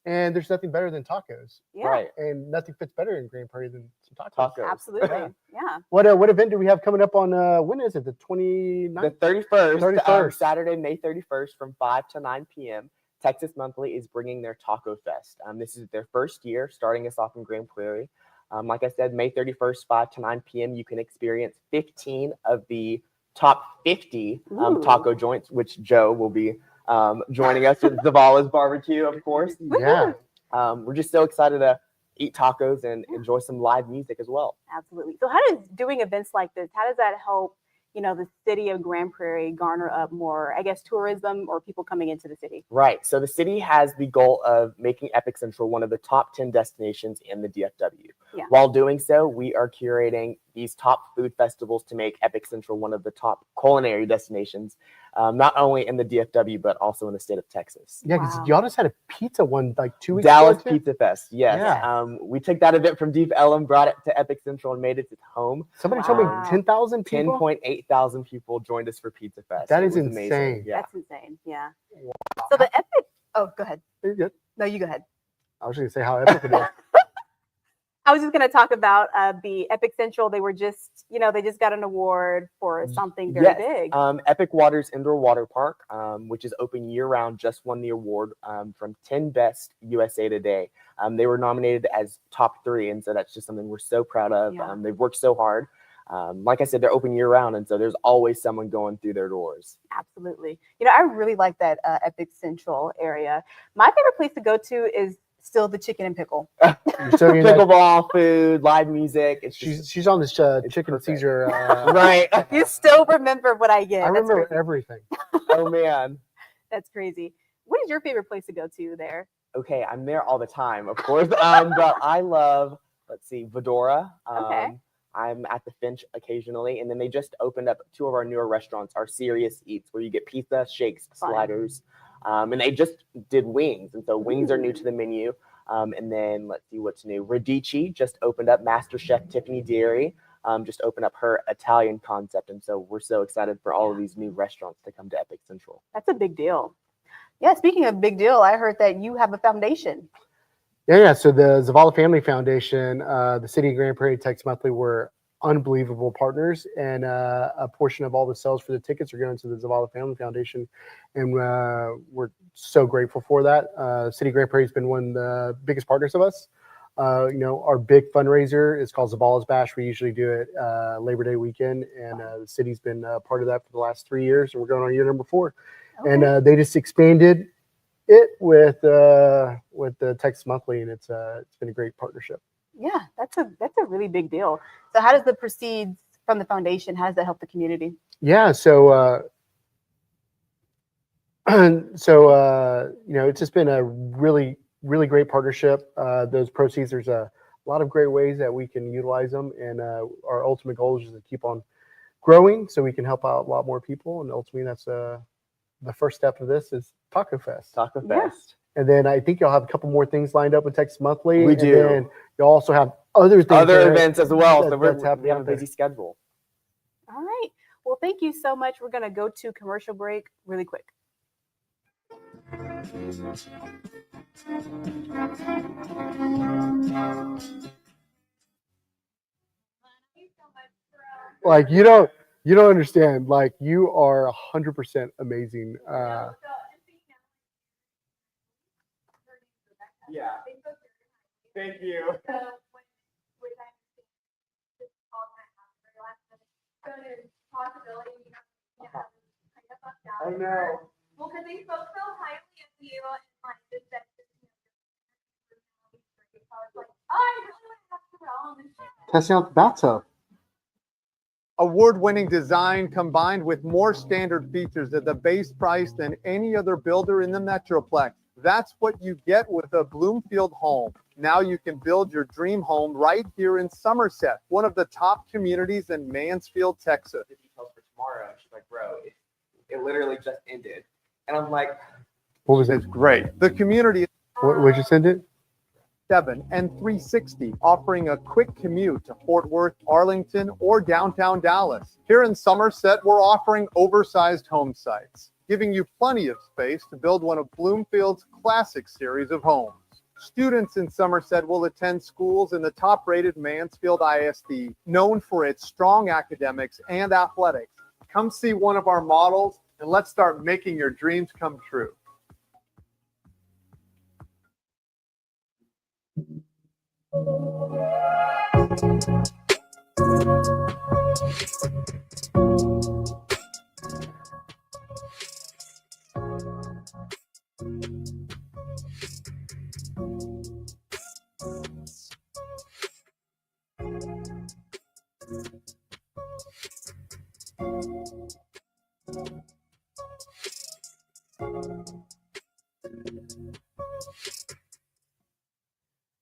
And there's nothing better than tacos. Yeah. Right. And nothing fits better in Grand Prairie than some tacos. Absolutely. Yeah. What event do we have coming up on, when is it? The 29th? The 31st, 31st. Saturday, May 31st from 5 to 9 p.m. Texas Monthly is bringing their Taco Fest. This is their first year, starting us off in Grand Prairie. Like I said, May 31st, 5 to 9 p.m. You can experience 15 of the top 50 taco joints, which Joe will be joining us with Zavala's Barbecue, of course. Yeah. We're just so excited to eat tacos and enjoy some live music as well. Absolutely. So how does doing events like this, how does that help, the city of Grand Prairie garner up more, I guess, tourism or people coming into the city? Right. So the city has the goal of making EpicCentral one of the top 10 destinations in the DFW. Yeah. While doing so, we are curating these top food festivals to make EpicCentral one of the top culinary destinations, not only in the DFW, but also in the state of Texas. Yeah, because y'all just had a pizza one like 2 weeks Dallas ago. Pizza Fest, yes. Yeah. We took that event from Deep Ellum, brought it to EpicCentral, and made it its home. Somebody told me 10,000 people? 10.8 thousand people joined us for Pizza Fest. That It is was insane. amazing. Yeah. That's insane. Yeah. So the Epic, oh, go ahead. You're good. No, you go ahead. I was going to say how epic it is. I was just going to talk about the EpicCentral. They were just, they just got an award for something very big. Epic Waters Indoor Water Park, which is open year-round, just won the award from 10 Best USA Today. They were nominated as top 3, and so that's just something we're so proud of. Yeah. They've worked so hard. Like I said, they're open year-round, and so there's always someone going through their doors. Absolutely. I really like that EpicCentral area. My favorite place to go to is still the chicken and pickle. Pickleball, food, live music. It's She's on this chicken Caesar. right. You still remember what I get. I That's remember crazy. everything. Oh, man. That's crazy. What is your favorite place to go to there? Okay, I'm there all the time, of course. But I love, Fedora. Okay. I'm at the Finch occasionally, and then they just opened up 2 of our newer restaurants, our Serious Eats, where you get pizza, shakes, Fun. sliders, and they just did wings, and so wings are new to the menu. And then let's see what's new. Radici just opened up. Master Chef Tiffany Dairy just opened up her Italian concept. And so we're so excited for all of these new restaurants to come to Epic Central. That's a big deal. Yeah, speaking of big deal, I heard that you have a foundation. Yeah. So the Zavala Family Foundation, the city of Grand Prairie, Texas Monthly were unbelievable partners, and a portion of all the sales for the tickets are going to the Zavala Family Foundation, and we're so grateful for that. City of Grand Prairie has been one of the biggest partners of us. Our big fundraiser is called Zavala's Bash. We usually do it Labor Day weekend, and the city's been part of that for the last 3 years, and we're going on year number 4. Okay. And they just expanded it with the Texas Monthly, and it's been a great partnership. Yeah, that's a really big deal. So how does the proceeds from the foundation, how does that help the community? Yeah, so it's just been a really great partnership. Those proceeds, there's a lot of great ways that we can utilize them, and our ultimate goal is to keep on growing so we can help out a lot more people, and ultimately that's the first step of this is Taco Fest. Taco Fest. And then I think you'll have a couple more things lined up with Texas Monthly. We do. And then you'll also have other events as well. So we have a there. busy schedule. All right. Well, thank you so much. We're going to go to commercial break really quick. Like, you don't understand. Like, you are 100% amazing. Yeah. Thank you. I know. Well, because they spoke so highly of you and like just said, I was like, oh, I really want to have Terrell on the show. Testing out the bathtub. Award-winning design combined with more standard features at the base price than any other builder in the Metroplex. That's what you get with a Bloomfield home. Now you can build your dream home right here in Somerset, one of the top communities in Mansfield, Texas. The details for tomorrow. She's like, bro, it literally just ended. And I'm like, what was it? It's great. The community. What'd you send it? 7 and 360, offering a quick commute to Fort Worth, Arlington, or downtown Dallas. Here in Somerset, we're offering oversized home sites, giving you plenty of space to build one of Bloomfield's classic series of homes. Students in Somerset will attend schools in the top-rated Mansfield ISD, known for its strong academics and athletics. Come see one of our models, and let's start making your dreams come true.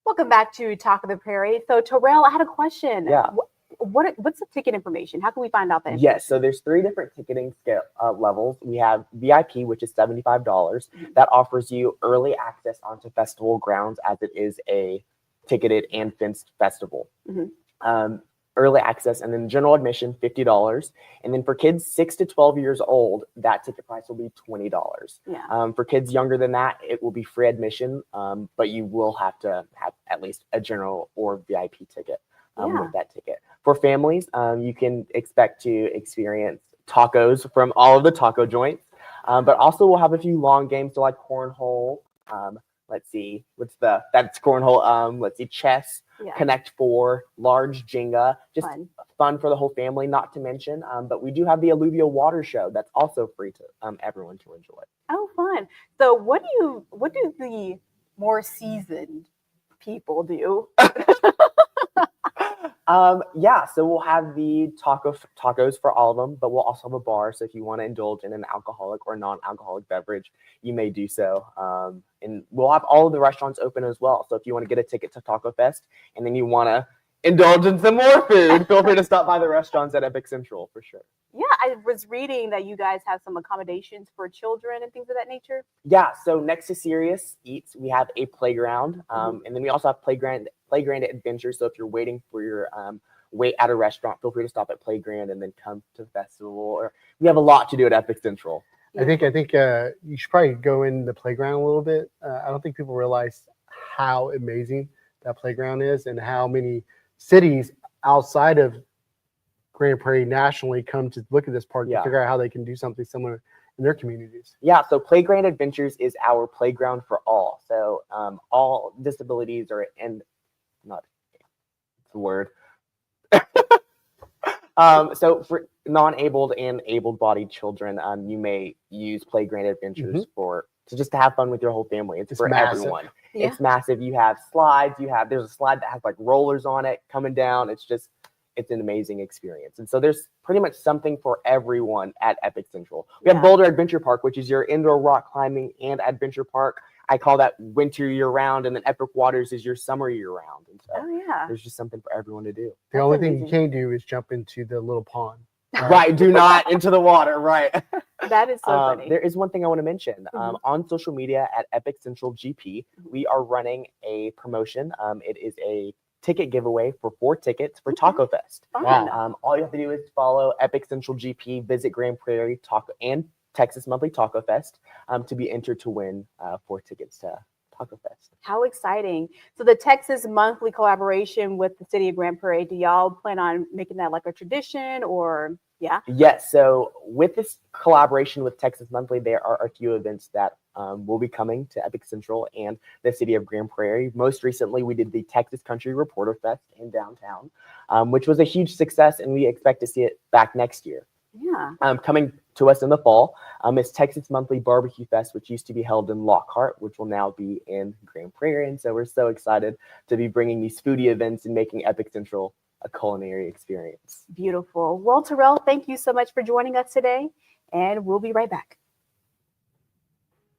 Welcome back to Talk of the Prairie. So Terrell, I had a question. Yeah. What's the ticket information? How can we find out that? Yes, so there's 3 different ticketing scale levels. We have VIP, which is $75. That offers you early access onto festival grounds as it is a ticketed and fenced festival. Early access, and then general admission, $50. And then for kids 6 to 12 years old, that ticket price will be $20. Yeah. For kids younger than that, it will be free admission, but you will have to have at least a general or VIP ticket with that ticket. For families, you can expect to experience tacos from all of the taco joints, but also we'll have a few long games, so like cornhole. Let's see, that's cornhole. Let's see, chess, Connect 4, large Jenga, just fun for the whole family, not to mention. But we do have the alluvial water show that's also free to everyone to enjoy. Oh, fun. So what do the more seasoned people do? So we'll have the tacos for all of them, but we'll also have a bar. So if you want to indulge in an alcoholic or non-alcoholic beverage, you may do so. And we'll have all of the restaurants open as well. So if you want to get a ticket to Taco Fest and then you want to indulge in some more food, feel free to stop by the restaurants at EpicCentral for sure. Yeah, I was reading that you guys have some accommodations for children and things of that nature. Yeah, so next to Serious Eats, we have a playground, and then we also have playground adventures. So if you're waiting for your wait at a restaurant, feel free to stop at Playground and then come to the festival. Or we have a lot to do at EpicCentral. I think you should probably go in the playground a little bit. I don't think people realize how amazing that playground is and how many cities outside of Grand Prairie nationally come to look at this park to figure out how they can do something similar in their communities. Yeah, so Playground Adventures is our playground for all. So all disabilities are not the word. So for non-abled and able-bodied children, you may use Playground Adventures to just have fun with your whole family. It's for massive. everyone. Yeah. It's massive. You have slides. There's a slide that has like rollers on it coming down. It's an amazing experience. And so there's pretty much something for everyone at EpicCentral. We have Boulder Adventure Park, which is your indoor rock climbing and adventure park. I call that winter year-round, and then Epic Waters is your summer year-round. And so there's just something for everyone to do. The only thing you can't do is jump into the little pond. Right, do not into the water, right. That is so funny. There is one thing I want to mention. On social media at EpicCentral GP, we are running a promotion. It is a ticket giveaway for 4 tickets for Taco Fest. Wow. All you have to do is follow EpicCentral GP, visit Grand Prairie Taco and Texas Monthly Taco Fest to be entered to win 4 tickets to Taco Fest. How exciting. So the Texas Monthly collaboration with the city of Grand Prairie, do y'all plan on making that like a tradition or Yes, so with this collaboration with Texas Monthly, there are a few events that will be coming to EpicCentral and the city of Grand Prairie. Most recently, we did the Texas Country Reporter Fest in downtown, which was a huge success, and we expect to see it back next year. Yeah. Coming to us in the fall is Texas Monthly Barbecue Fest, which used to be held in Lockhart, which will now be in Grand Prairie. And so we're so excited to be bringing these foodie events and making EpicCentral a culinary experience. Beautiful. Well, Terrell, thank you so much for joining us today, and we'll be right back.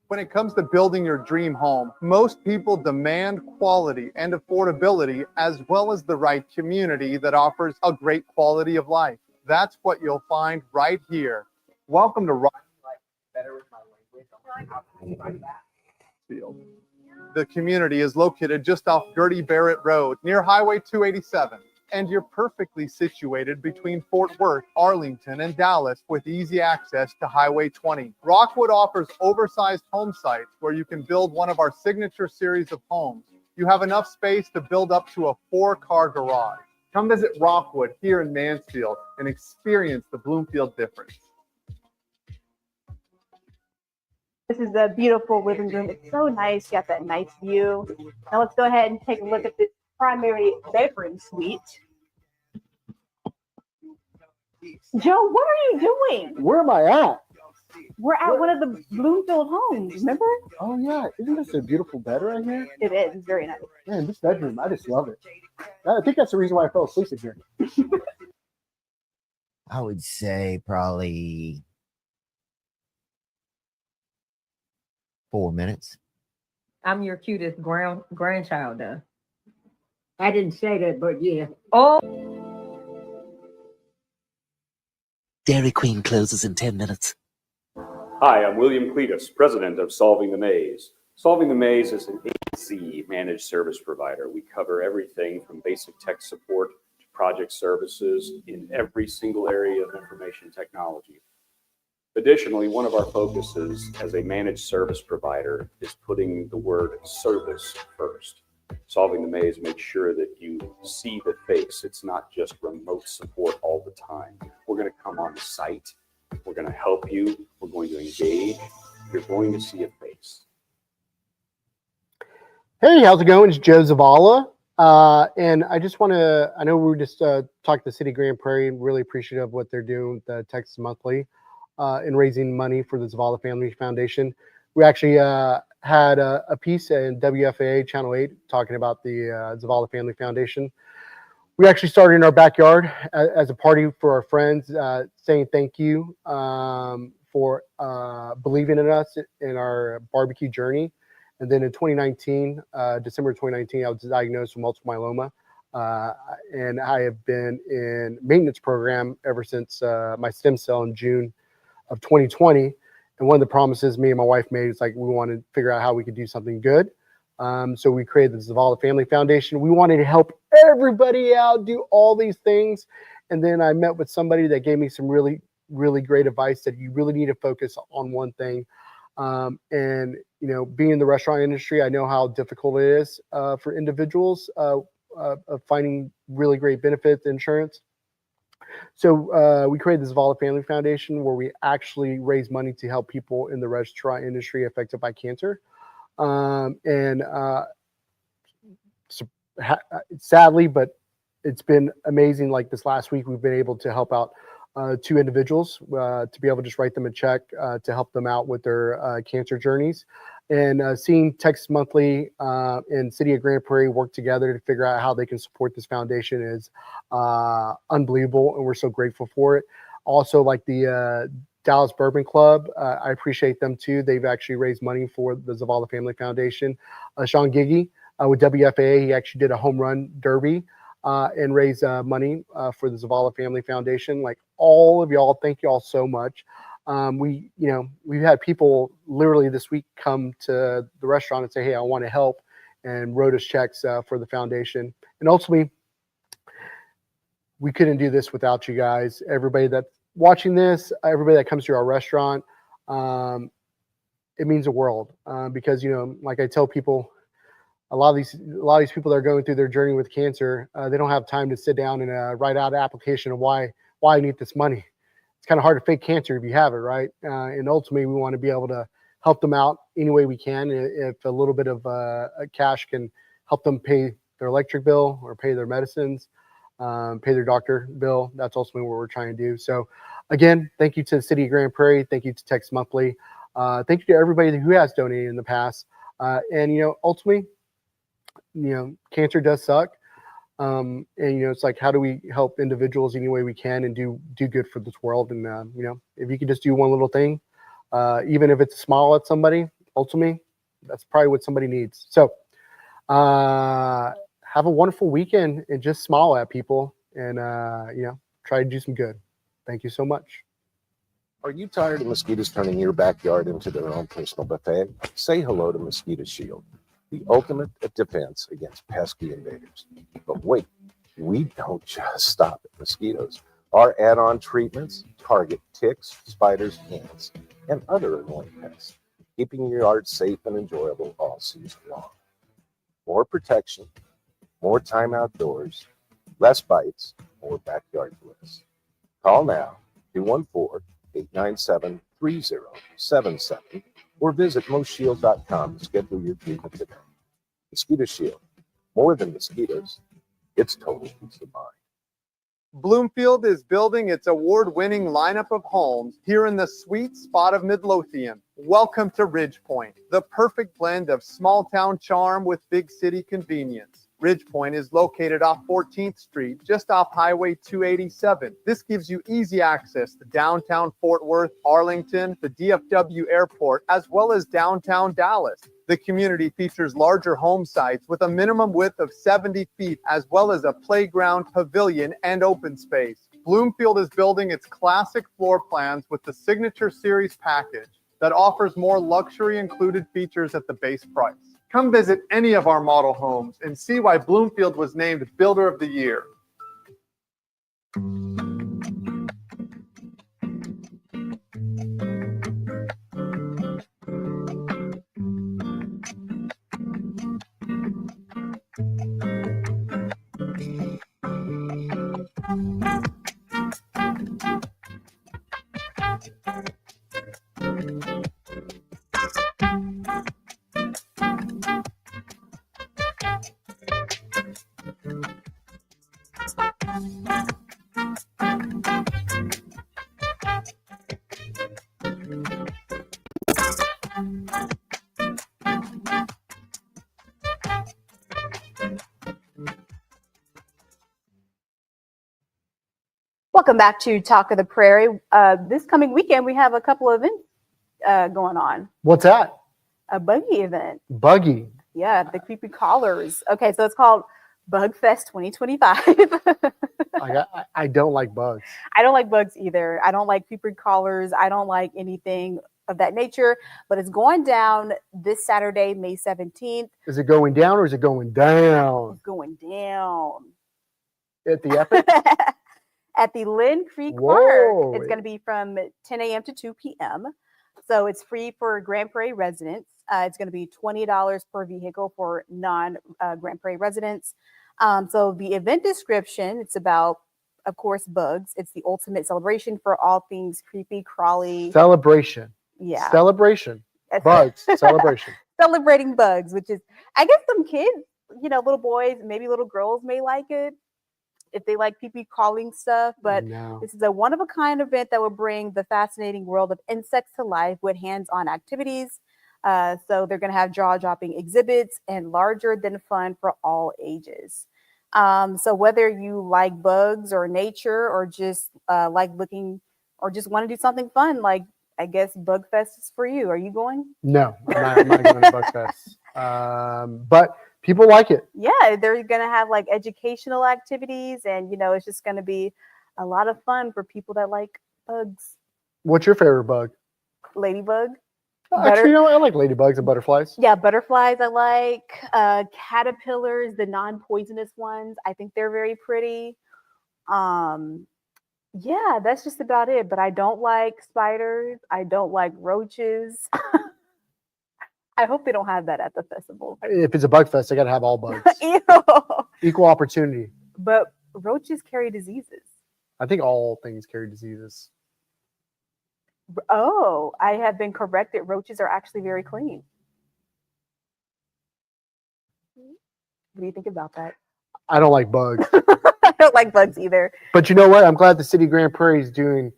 When it comes to building your dream home, most people demand quality and affordability, as well as the right community that offers a great quality of life. That's what you'll find right here. Welcome to Field. The community is located just off Gertie Barrett Road near Highway 287, and you're perfectly situated between Fort Worth, Arlington, and Dallas with easy access to Highway 20. Rockwood offers oversized home sites where you can build one of our signature series of homes. You have enough space to build up to a 4-car garage. Come visit Rockwood here in Mansfield and experience the Bloomfield difference. This is the beautiful living room. It's so nice. You got that nice view. Now let's go ahead and take a look at this primary bedroom suite. Joe, what are you doing? Where am I at? We're at one of the Bloomfield homes, remember? Oh yeah, isn't this a beautiful bed right here? It is. It's very nice. Man, this bedroom, I just love it. I think that's the reason why I fell asleep in here. I would say probably 4 minutes. I'm your cutest grandchild, though. I didn't say that, but yeah. Oh. Dairy Queen closes in 10 minutes. Hi, I'm William Cletus, president of Solving the Maze. Solving the Maze is an AC managed service provider. We cover everything from basic tech support to project services in every single area of information technology. Additionally, one of our focuses as a managed service provider is putting the word service first. Solving the Maze makes sure that you see the face. It's not just remote support all the time. We're going to come on site. We're going to help you. We're going to engage. You're going to see a face. Hey, how's it going? It's Joe Zavala. And I just want to, I know we were just talking to City of Grand Prairie, really appreciative of what they're doing with the Texas Monthly in raising money for the Zavala Family Foundation. We actually had a piece in WFAA Channel 8 talking about the Zavala Family Foundation. We actually started in our backyard as a party for our friends, saying thank you for believing in us in our barbecue journey. And then in 2019, December 2019, I was diagnosed with multiple myeloma. And I have been in maintenance program ever since my stem cell in June of 2020. And one of the promises me and my wife made is like, we wanted to figure out how we could do something good. So we created the Zavala Family Foundation. We wanted to help everybody out, do all these things. And then I met with somebody that gave me some really, really great advice that you really need to focus on one thing. And, you know, being in the restaurant industry, I know how difficult it is for individuals of finding really great benefits insurance. So we created the Zavala Family Foundation where we actually raise money to help people in the restaurant industry affected by cancer. Sadly, but it's been amazing. Like this last week, we've been able to help out 2 individuals to be able to just write them a check to help them out with their cancer journeys. And seeing Texas Monthly and City of Grand Prairie work together to figure out how they can support this foundation is unbelievable, and we're so grateful for it. Also, like the Dallas Bourbon Club, I appreciate them too. They've actually raised money for the Zavala Family Foundation. Sean Giggy with WFAA, he actually did a home run derby and raised money for the Zavala Family Foundation. Like all of y'all, thank y'all so much. We've had people literally this week come to the restaurant and say, hey, I want to help, and wrote us checks for the foundation. And ultimately, we couldn't do this without you guys. Everybody that's watching this, everybody that comes to our restaurant, it means the world because, you know, like I tell people, a lot of these people that are going through their journey with cancer, they don't have time to sit down and write out an application of why I need this money. It's kind of hard to fake cancer if you have it, right? And ultimately, we want to be able to help them out any way we can. If a little bit of cash can help them pay their electric bill or pay their medicines, pay their doctor bill, that's ultimately what we're trying to do. So again, thank you to the City of Grand Prairie. Thank you to Texas Monthly. Thank you to everybody who has donated in the past. And, you know, ultimately, you know, cancer does suck. And, you know, it's like, how do we help individuals any way we can and do good for this world? And, you know, if you could just do one little thing, even if it's a smile at somebody, ultimately, that's probably what somebody needs. So have a wonderful weekend and just smile at people and, you know, try to do some good. Thank you so much. Are you tired of mosquitoes turning your backyard into their own personal buffet? Say hello to Mosquito Shield, the ultimate defense against pesky invaders. But wait, we don't just stop at mosquitoes. Our add-on treatments target ticks, spiders, ants, and other annoying pests, keeping your yard safe and enjoyable all season long. More protection, more time outdoors, less bites, more backyard bliss. Call now, 214-897-3077, or visit moshield.com to schedule your treatment today. Mosquito Shield, more than mosquitoes, it's total peace of mind. Bloomfield is building its award-winning lineup of homes here in the sweet spot of Midlothian. Welcome to Ridgepoint, the perfect blend of small-town charm with big city convenience. Ridgepoint is located off 14th Street, just off Highway 287. This gives you easy access to downtown Fort Worth, Arlington, the DFW airport, as well as downtown Dallas. The community features larger home sites with a minimum width of 70 feet, as well as a playground, pavilion, and open space. Bloomfield is building its classic floor plans with the Signature Series package that offers more luxury included features at the base price. Come visit any of our model homes and see why Bloomfield was named Builder of the Year. Welcome back to Talk of the Prairie. This coming weekend, we have a couple of events going on. What's that? A buggy event. Buggy. Yeah, the creepy callers. Okay, so it's called Bug Fest 2025. I don't like bugs. I don't like bugs either. I don't like creeper crawlers. I don't like anything of that nature. But it's going down this Saturday, May 17th. Is it going down or is it going down? It's going down. At the Epic? At the Lynn Creek Whoa. Park. It's going to be from 10 a.m. to 2 p.m. So it's free for Grand Prairie residents. It's going to be $20 per vehicle for non-Grand Prairie residents. So the event description, it's about, of course, bugs. It's the ultimate celebration for all things creepy, crawly. Celebration. Yeah. Celebration. Bugs. Celebration. Celebrating bugs, which is, I guess some kids, little boys, maybe little girls may like it if they like creepy crawling stuff. But this is a one-of-a-kind event that will bring the fascinating world of insects to life with hands-on activities. So they're going to have jaw-dropping exhibits and larger than fun for all ages. So whether you like bugs or nature or just like looking or just want to do something fun, like I guess Bug Fest is for you. Are you going? No, I'm not going to Bug Fest. But people like it. Yeah, they're going to have like educational activities and, it's just going to be a lot of fun for people that like bugs. What's your favorite bug? Ladybug. Actually, I like ladybugs and butterflies. Yeah, butterflies I like. Caterpillars, the non-poisonous ones. I think they're very pretty. Yeah, that's just about it. But I don't like spiders. I don't like roaches. I hope they don't have that at the festival. If it's a bug fest, they got to have all bugs. Ew. Equal opportunity. But roaches carry diseases. I think all things carry diseases. Oh, I have been corrected. Roaches are actually very clean. What do you think about that? I don't like bugs. I don't like bugs either. But you know what? I'm glad the city of Grand Prairie is doing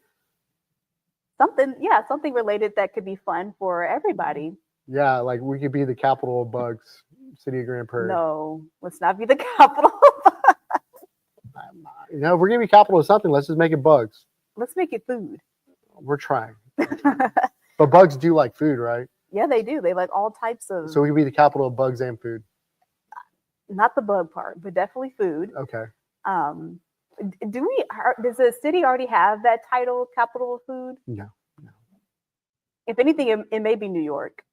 something related that could be fun for everybody. Yeah, like we could be the capital of bugs, city of Grand Prairie. No, let's not be the capital. If we're gonna be capital of something, let's just make it bugs. Let's make it food. We're trying. But bugs do like food, right? Yeah, they do. They like all types of. So we could be the capital of bugs and food. Not the bug part, but definitely food. Okay. Does the city already have that title, capital of food? No. If anything, it may be New York.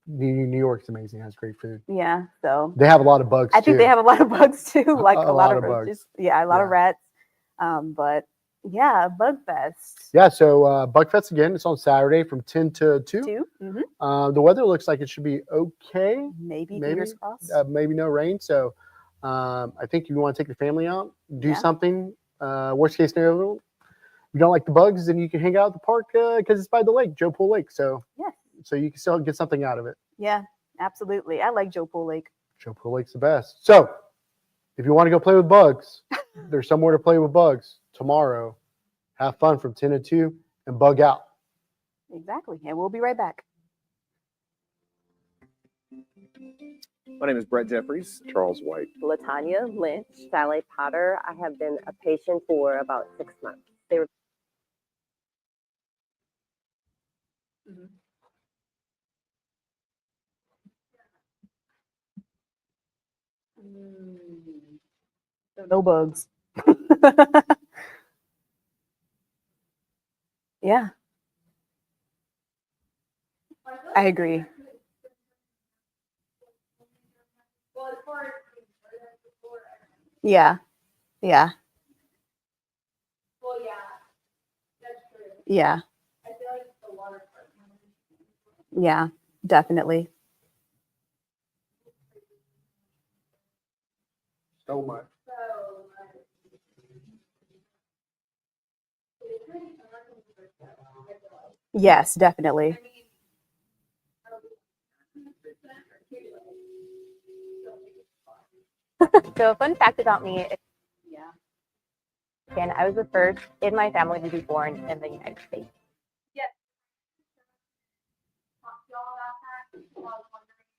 New York's amazing. Has great food. Yeah, so they have a lot of bugs. I think they have a lot of bugs too, like a lot of bugs. Yeah, a lot of rats. But yeah, Bug Fest. Yeah, so Bug Fest again. It's on Saturday from 10 to 2. Mm-hmm. The weather looks like it should be okay. Maybe fingers crossed. Maybe no rain. So I think if you want to take the family out, do something. Worst case scenario, if you don't like the bugs, then you can hang out at the park because it's by the lake, Joe Pool Lake. So yeah. So you can still get something out of it. Yeah, absolutely. I like Joe Pool Lake. Joe Pool Lake's the best. So if you want to go play with bugs, there's somewhere to play with bugs tomorrow. Have fun from 10 to 2 and bug out. Exactly. And we'll be right back. My name is Brett Jeffries. Charles White. Latanya Lynch. Sally Potter. I have been a patient for about 6 months. They were No bugs. Yeah. I agree. Yeah. Yeah. Yeah. Yeah, definitely. So much. Yes, definitely. So a fun fact about me is, and I was the first in my family to be born in the United States. Yes. Talk to y'all about that. I was wondering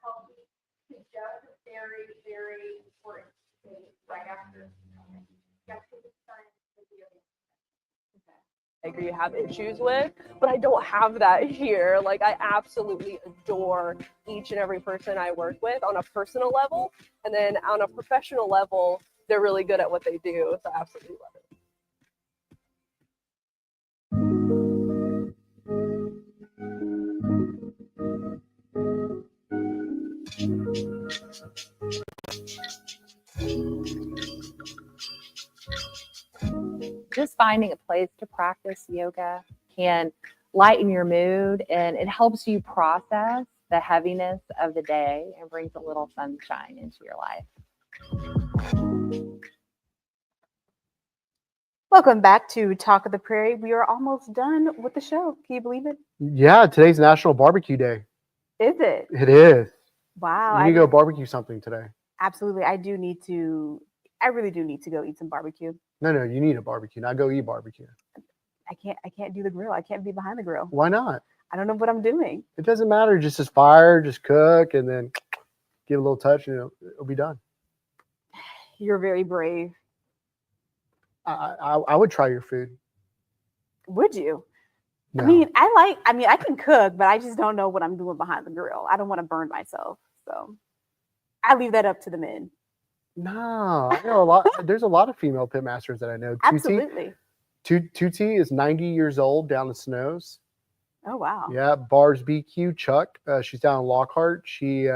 how to judge a very, very important thing right after. you have issues with, but I don't have that here. Like, I absolutely adore each and every person I work with on a personal level, and then on a professional level, they're really good at what they do. So I absolutely love it. Just finding a place to practice yoga can lighten your mood, and it helps you process the heaviness of the day and brings a little sunshine into your life. Welcome back to Talk of the Prairie. We are almost done with the show. Can you believe it? Yeah, today's National Barbecue Day. Is it? It is. Wow. You need to go barbecue something today. Absolutely. I really do need to go eat some barbecue. No, you need a barbecue, not go eat barbecue. I can't do the grill. I can't be behind the grill. Why not? I don't know what I'm doing. It doesn't matter. Just fire, just cook, and then give a little touch, and it'll be done. You're very brave. I would try your food. Would you? No. I can cook, but I just don't know what I'm doing behind the grill. I don't want to burn myself. So I leave that up to the men. No, I know a lot. There's a lot of female pit masters that I know. Absolutely. Tuti is 90 years old down the Snows. Oh, wow. Yeah, Bars BQ, Chuck. She's down in Lockhart. She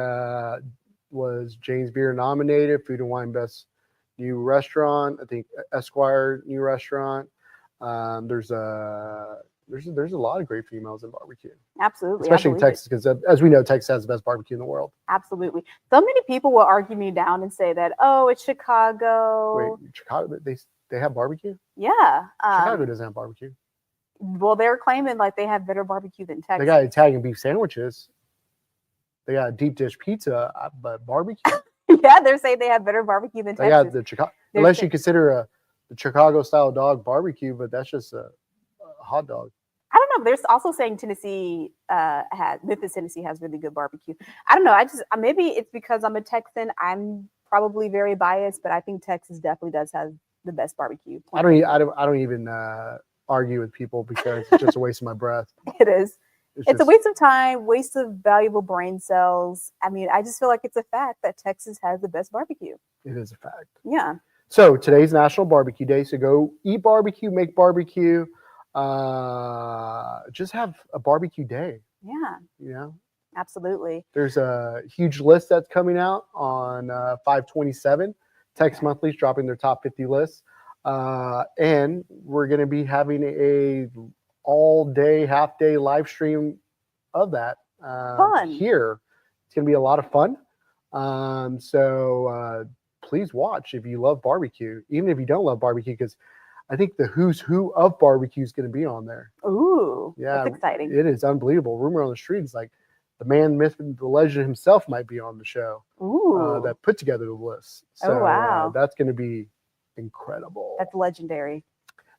was James Beard nominated, Food and Wine Best New Restaurant. I think Esquire New Restaurant. There's a lot of great females in barbecue. Absolutely. Especially in Texas, because as we know, Texas has the best barbecue in the world. Absolutely. So many people will argue me down and say that, oh, it's Chicago. Wait, Chicago, they have barbecue? Yeah. Chicago doesn't have barbecue. Well, they're claiming like they have better barbecue than Texas. They got Italian beef sandwiches. They got deep dish pizza, but barbecue? Yeah, they're saying they have better barbecue than They Texas. got the Chicago, unless you consider the Chicago style dog barbecue, but that's just a hot dog. I don't know. They're also saying Memphis, Tennessee has really good barbecue. I don't know. Maybe it's because I'm a Texan. I'm probably very biased, but I think Texas definitely does have the best barbecue. I don't even argue with people because it's just a waste of my breath. It is. It's a waste of time, waste of valuable brain cells. I mean, I just feel like it's a fact that Texas has the best barbecue. It is a fact. Yeah. So today's National Barbecue Day. So go eat barbecue, make barbecue. Just have a barbecue day. Yeah. You know? Absolutely. There's a huge list that's coming out on 5/27. Tex Monthly's dropping their top 50 lists. And we're going to be having a all-day, half-day live stream of that here. It's going to be a lot of fun. So please watch if you love barbecue, even if you don't love barbecue, because I think the who's who of barbecue is going to be on there. Ooh, yeah, that's exciting. It is unbelievable. Rumor on the street is like the man, myth, and the legend himself might be on the show. Ooh, that put together the list. So, oh wow, that's going to be incredible. That's legendary.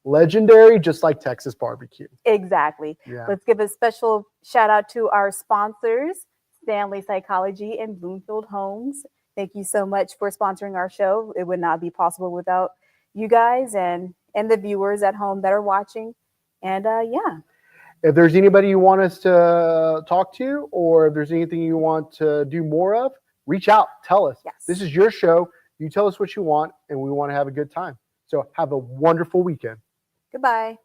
Legendary, just like Texas barbecue. Exactly. Yeah. Let's give a special shout out to our sponsors, Stanley Psychology and Bloomfield Homes. Thank you so much for sponsoring our show. It would not be possible without you guys and the viewers at home that are watching. And yeah. If there's anybody you want us to talk to, or if there's anything you want to do more of, reach out. Tell us. Yes. This is your show. You tell us what you want, and we want to have a good time. So have a wonderful weekend. Goodbye.